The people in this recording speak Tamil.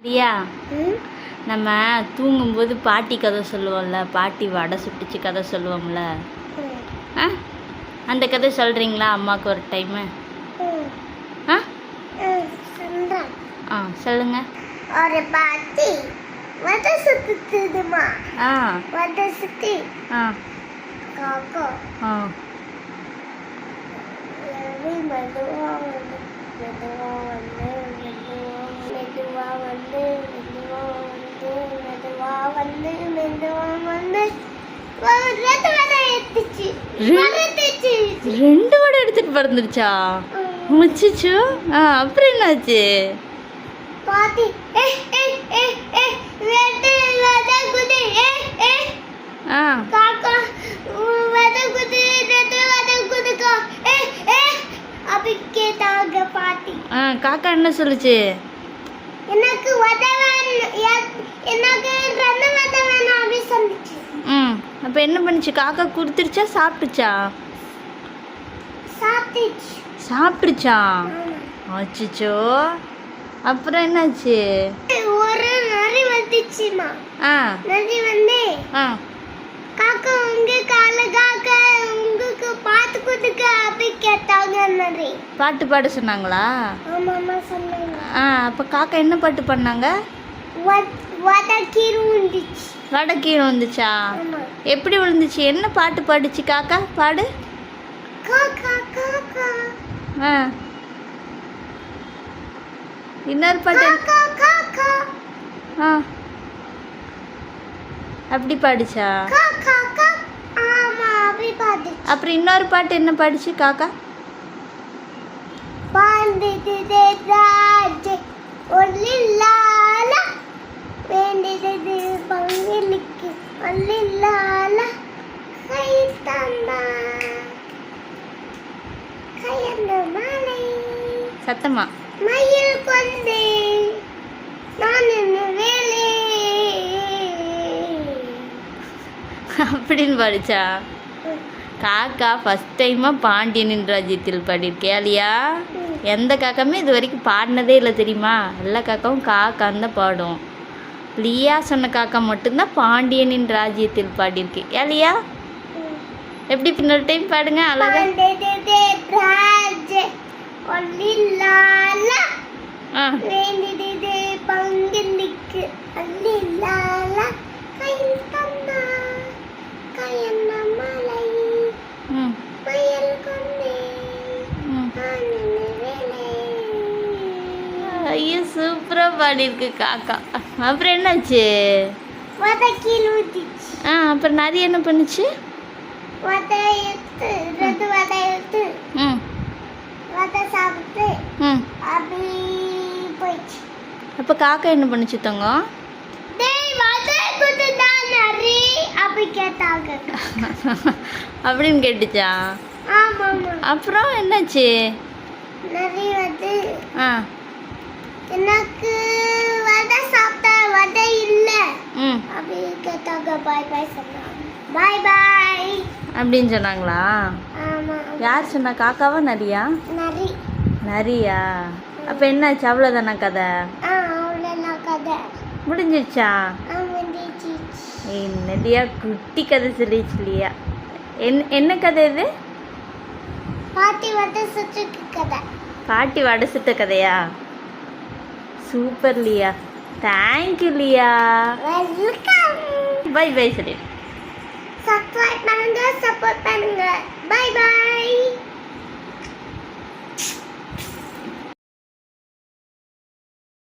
லியா, நம்ம தூங்கும்போது பாட்டி கதை சொல்லுவோம்ல, பாட்டி வடை சுட்டுச்சு கதை சொல்லுவோம்ல, அந்த கதை சொல்கிறீங்களா அம்மாவுக்கு ஒரு டைமு? சொல்லுங்க. ஒரு பாட்டி வடை சுட்டுதுமா. வடை சுத்தி காக்கா மெதுவா வந்து ரெண்டு வடை எடுத்துட்டு பறந்துருச்சா? முச்சிச்சு. அப்புறம் என்னாச்சு? பாட்டி காக்கா என்ன சொல்லுச்சு? எனக்கு அப்ப என்ன பண்ணுச்சு? காக்கா குடுத்துருச்சா சாப்பிட்டுச்சா? சாப்பிட்டுச்சா? அச்சோ. அப்புறம் என்னாச்சு? ஒரு நரி வந்துச்சுமா. நரி வந்து காக்கா உங்க காக்கா உங்களுக்கு பாட்டு கொடுக்க அப்படி கேட்டாங்க. நரி பாட்டு பாட சொன்னாங்களா? ஆமாம்மா சொன்னாங்க. அப்போ காக்கா என்ன பாட்டு பண்ணாங்க? வடக்கீரை வந்துச்சு. வடக்கீரை வந்துச்சா? எப்படி விழுந்துச்சு? என்ன பாட்டு பாடுச்சு காக்கா? பாடு. காக்கா காக்கா. இன்னொரு பாட்டு. காக்கா காக்கா. அப்படி பாடுச்சா? காக்கா காக்கா. ஆமா அப்படி பாடு. அப்புறம் இன்னொரு பாட்டு என்ன பாடுச்சு காக்கா? பாண்டிதே ராஜே ஒல்லிலால வேண்டிதே பங்கிலிக்கு ஒல்லிலால கை தந்தா கையந்த மாலை சத்தமா மயில் கொண்டே நான் என்ன வேலை அப்படின்னு பாடிச்சா? காக்கா ஃபஸ்ட் டைமாக பாண்டியனின் ராஜ்யத்தில் பாடியிருக்கே இல்லையா? எந்த காக்காமே இது வரைக்கும் பாடினதே இல்லை தெரியுமா? எல்லா காக்காவும் காக்கான்னு தான் பாடும். லியா சொன்ன காக்கா மட்டும்தான் பாண்டியனின் ராஜ்யத்தில் பாடியிருக்கு ஏலியா. எப்படி இன்னொரு டைம் பாடுங்க அழகா. ஐயோ சூப்பராக பாடியிருக்கு காக்கா. அப்புறம் என்னாச்சு? அப்புறம் நிறைய என்ன பண்ணுச்சு? அப்போ காக்கா என்ன பண்ணுச்சு தங்கம்? அப்படின்னு கேட்டுச்சா? அப்புறம் என்னாச்சு? எனக்கு வடை சாப்பிட்ட வடை இல்ல அப்படி கேட்டாங்க. பாய் பாய் சொன்னாங்க. பாய் பாய் அப்படின்னு சொன்னாங்களா? ஆமா. யார் சொன்னா? காக்காவா நரியா? நரி. நரியா? அப்ப என்னாச்சு? அவ்வளோதானா கதை? அவ்வளோதான் கதை முடிஞ்சிச்சா? முடிஞ்சிச்சு. என்னடியா குட்டி கதை சொல்லிச்சு இல்லையா? என்ன கதை இது? பாட்டி வடை சுட்ட கதை. பாட்டி வடை சுட்ட கதையா? Super Liya. Thank you Liya. Welcome. Bye bye சொல்லி சப்ஸ்கிரைப் பண்ணுங்க, சப்போர்ட் பண்ணுங்க. Bye by.